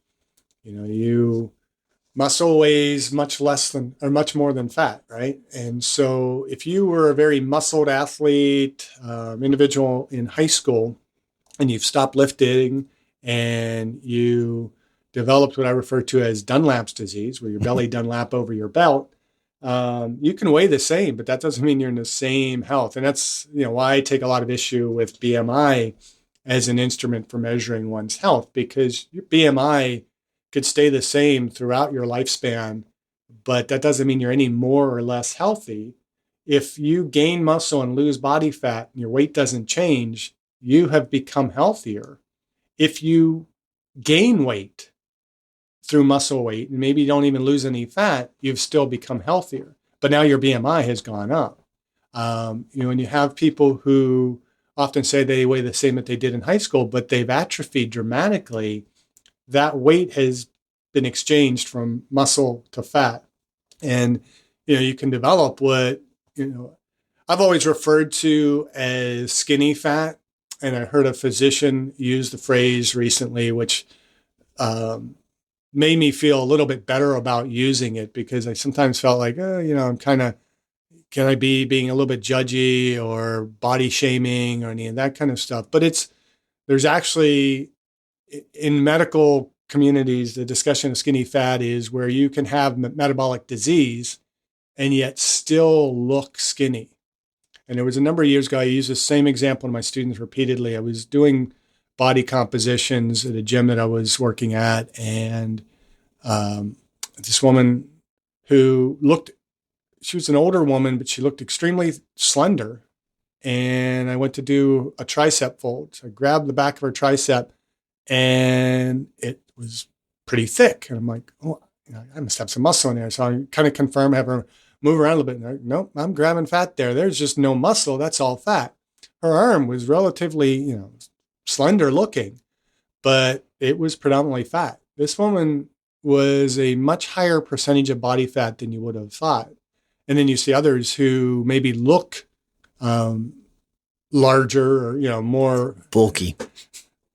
Muscle weighs much more than fat, right? And so if you were a very muscled athlete, individual in high school, and you've stopped lifting and you developed what I refer to as Dunlap's disease, where your belly Dunlap over your belt, you can weigh the same, but that doesn't mean you're in the same health. And that's why I take a lot of issue with BMI as an instrument for measuring one's health, because your BMI could stay the same throughout your lifespan, but that doesn't mean you're any more or less healthy. If you gain muscle and lose body fat and your weight doesn't change, you have become healthier. If you gain weight through muscle weight, and maybe you don't even lose any fat, you've still become healthier. But now your BMI has gone up. When you have people who often say they weigh the same that they did in high school, but they've atrophied dramatically, that weight has been exchanged from muscle to fat. And, you can develop what, I've always referred to as skinny fat. And I heard a physician use the phrase recently, which, made me feel a little bit better about using it, because I sometimes felt like, I'm can I be being a little bit judgy or body shaming or any of that kind of stuff? But there's actually, in medical communities, the discussion of skinny fat is where you can have metabolic disease and yet still look skinny. And there was a number of years ago, I used the same example to my students repeatedly. I was doing body compositions at a gym that I was working at. And this woman she was an older woman, but she looked extremely slender. And I went to do a tricep fold. So I grabbed the back of her tricep and it was pretty thick. And I'm like, oh, I must have some muscle in there. So I kind of confirm, have her move around a little bit. And nope, I'm grabbing fat there. There's just no muscle. That's all fat. Her arm was relatively, slender looking, but it was predominantly fat. This woman was a much higher percentage of body fat than you would have thought. And then you see others who maybe look larger or, more bulky.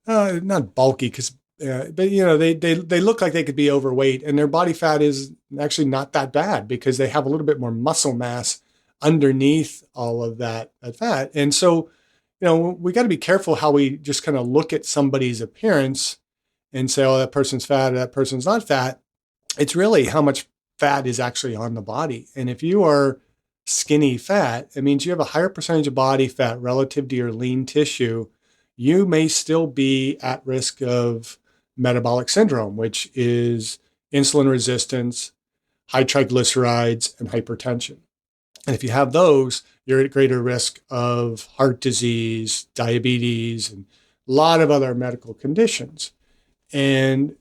Not bulky, but they look like they could be overweight, and their body fat is actually not that bad because they have a little bit more muscle mass underneath all of that fat. And so, we got to be careful how we just kind of look at somebody's appearance and say, oh, that person's fat or that person's not fat. It's really how much fat is actually on the body. And if you are skinny fat, it means you have a higher percentage of body fat relative to your lean tissue. You may still be at risk of metabolic syndrome, which is insulin resistance, high triglycerides, and hypertension. And if you have those, you're at greater risk of heart disease, diabetes, and a lot of other medical conditions. And,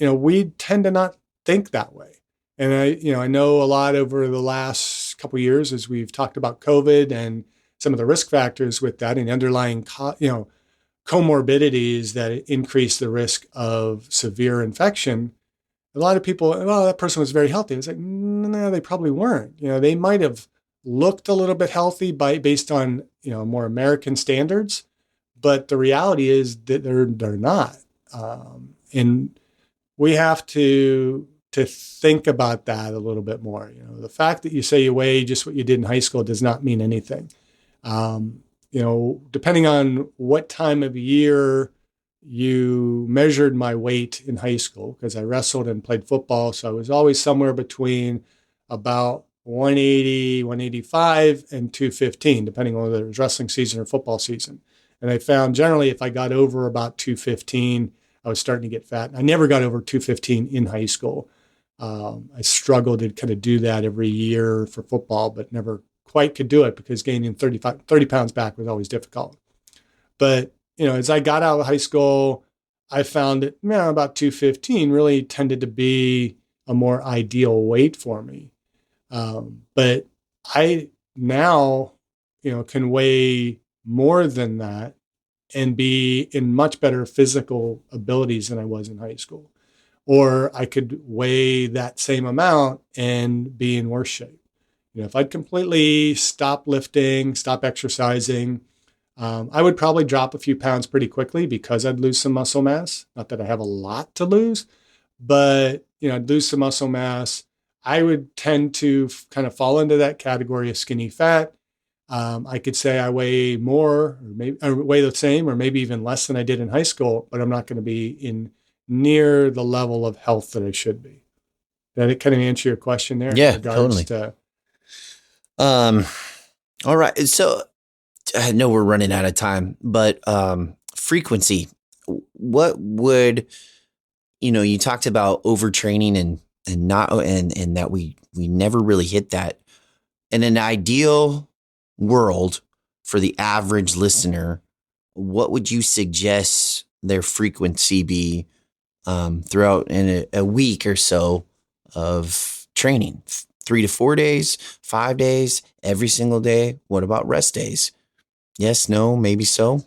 we tend to not think that way. And I know a lot over the last couple of years as we've talked about COVID and some of the risk factors with that and underlying, comorbidities that increase the risk of severe infection. A lot of people, well, that person was very healthy. It's like, no, they probably weren't. They might have looked a little bit healthy based on, more American standards, but the reality is that they're not. And we have to think about that a little bit more. The fact that you say you weigh just what you did in high school does not mean anything. Depending on what time of year you measured my weight in high school, because I wrestled and played football. So I was always somewhere between about 180, 185 and 215, depending on whether it was wrestling season or football season. And I found generally if I got over about 215, I was starting to get fat. I never got over 215 in high school. I struggled to kind of do that every year for football, but never quite could do it because gaining 30 pounds back was always difficult. But, as I got out of high school, I found that about 215 really tended to be a more ideal weight for me. But I now, can weigh more than that and be in much better physical abilities than I was in high school. Or I could weigh that same amount and be in worse shape. If I'd completely stop lifting, stop exercising, I would probably drop a few pounds pretty quickly because I'd lose some muscle mass. Not that I have a lot to lose, but I'd lose some muscle mass. I would tend to kind of fall into that category of skinny fat. I could say I weigh more, or maybe I weigh the same, or maybe even less than I did in high school, but I'm not going to be in near the level of health that I should be. Did that kind of answer your question there? Yeah, in regards totally. to All right. So I know we're running out of time, but frequency. What would you talked about overtraining and not and that we never really hit that. In an ideal world for the average listener, what would you suggest their frequency be throughout in a week or so of training? 3 to 4 days, 5 days, every single day? What about rest days? Yes, no, maybe so.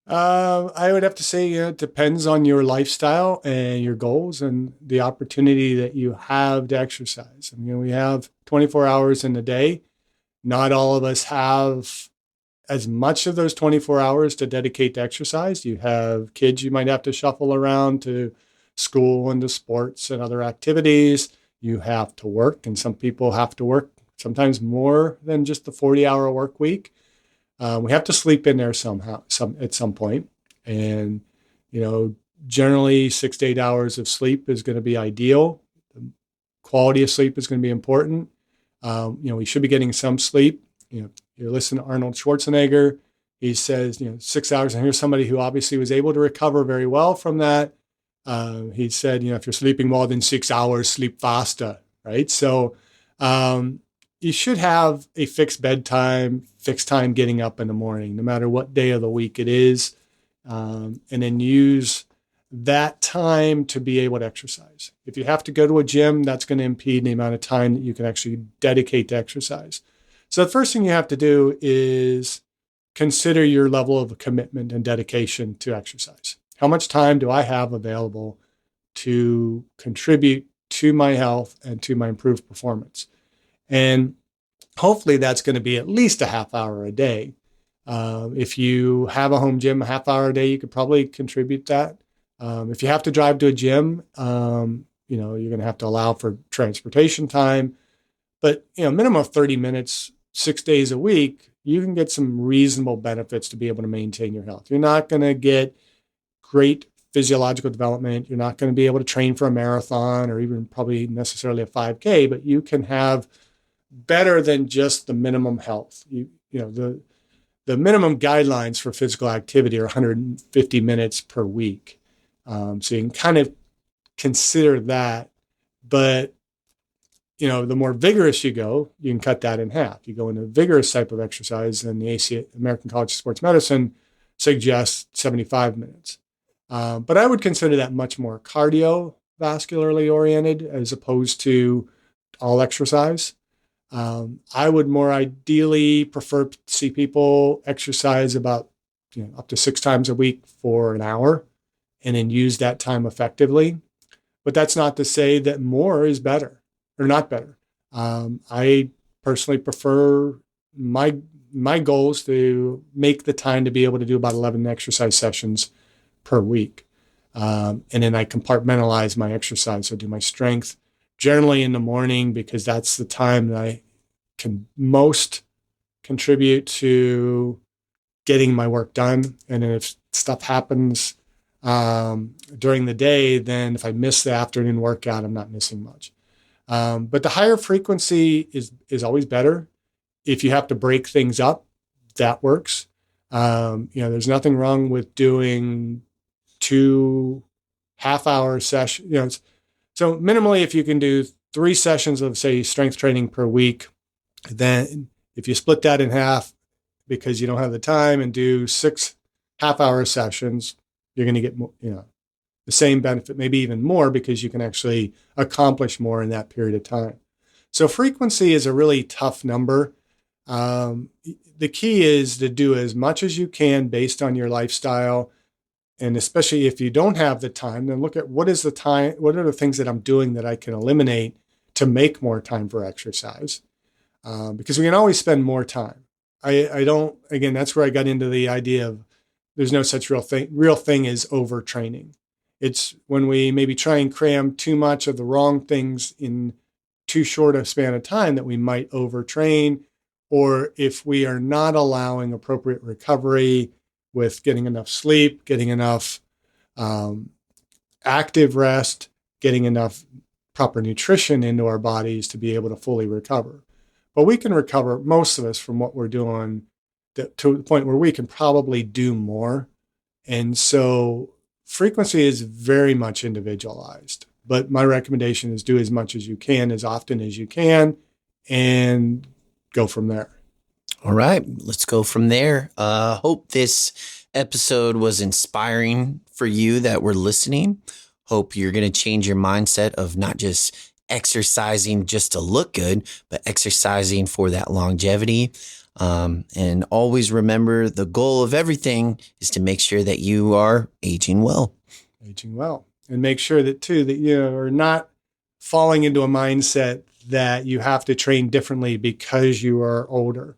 I would have to say, it depends on your lifestyle and your goals and the opportunity that you have to exercise. We have 24 hours in a day. Not all of us have as much of those 24 hours to dedicate to exercise. You have kids you might have to shuffle around to school and to sports and other activities. You have to work, and some people have to work sometimes more than just the 40-hour work week. We have to sleep in there somehow, at some point. And, generally 6 to 8 hours of sleep is going to be ideal. The quality of sleep is going to be important. We should be getting some sleep. You listen to Arnold Schwarzenegger. He says, 6 hours. And here's somebody who obviously was able to recover very well from that. He said, if you're sleeping more than 6 hours, sleep faster, right? So you should have a fixed bedtime, fixed time getting up in the morning, no matter what day of the week it is, and then use that time to be able to exercise. If you have to go to a gym, that's going to impede the amount of time that you can actually dedicate to exercise. So the first thing you have to do is consider your level of commitment and dedication to exercise. How much time do I have available to contribute to my health and to my improved performance? And hopefully that's going to be at least a half hour a day. If you have a home gym, a half hour a day, you could probably contribute that. If you have to drive to a gym, you're going to have to allow for transportation time. But, minimum of 30 minutes, 6 days a week you can get some reasonable benefits to be able to maintain your health. You're not going to get great physiological development. You're not going to be able to train for a marathon or even probably necessarily a 5K, but you can have better than just the minimum health. The minimum guidelines for physical activity are 150 minutes per week. So you can kind of consider that, but the more vigorous you go, you can cut that in half. You go into a vigorous type of exercise, and the American College of Sports Medicine suggests 75 minutes. But I would consider that much more cardiovascularly oriented as opposed to all exercise. I would more ideally prefer to see people exercise about up to 6 times a week for an hour and then use that time effectively. But that's not to say that more is better or not better. I personally prefer my goals to make the time to be able to do about 11 exercise sessions per week. And then I compartmentalize my exercise. So I do my strength generally in the morning because that's the time that I can most contribute to getting my work done. And then if stuff happens during the day, then if I miss the afternoon workout, I'm not missing much. But the higher frequency is always better. If you have to break things up, that works. There's nothing wrong with doing 2 half-hour sessions. So minimally, if you can do 3 sessions of, say, strength training per week, then if you split that in half because you don't have the time and do 6 half-hour sessions, you're going to get the same benefit, maybe even more, because you can actually accomplish more in that period of time. So frequency is a really tough number. The key is to do as much as you can based on your lifestyle. And especially if you don't have the time, then look at what are the things that I'm doing that I can eliminate to make more time for exercise. Because we can always spend more time. Again, that's where I got into the idea of there's no such real thing as overtraining. It's when we maybe try and cram too much of the wrong things in too short a span of time that we might overtrain, or if we are not allowing appropriate recovery with getting enough sleep, getting enough active rest, getting enough proper nutrition into our bodies to be able to fully recover. But we can recover, most of us, from what we're doing to the point where we can probably do more. And so frequency is very much individualized. But my recommendation is do as much as you can, as often as you can, and go from there. All right, let's go from there. Hope this episode was inspiring for you that were listening. Hope you're going to change your mindset of not just exercising just to look good, but exercising for that longevity. And always remember the goal of everything is to make sure that you are aging well. Aging well. And make sure that you are not falling into a mindset that you have to train differently because you are older.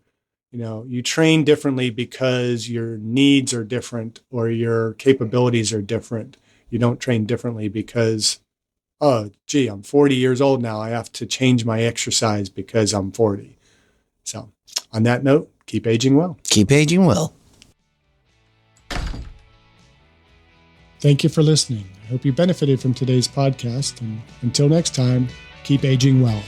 You train differently because your needs are different or your capabilities are different. You don't train differently because, I'm 40 years old now. I have to change my exercise because I'm 40. So on that note, keep aging well. Keep aging well. Thank you for listening. I hope you benefited from today's podcast. And until next time, keep aging well.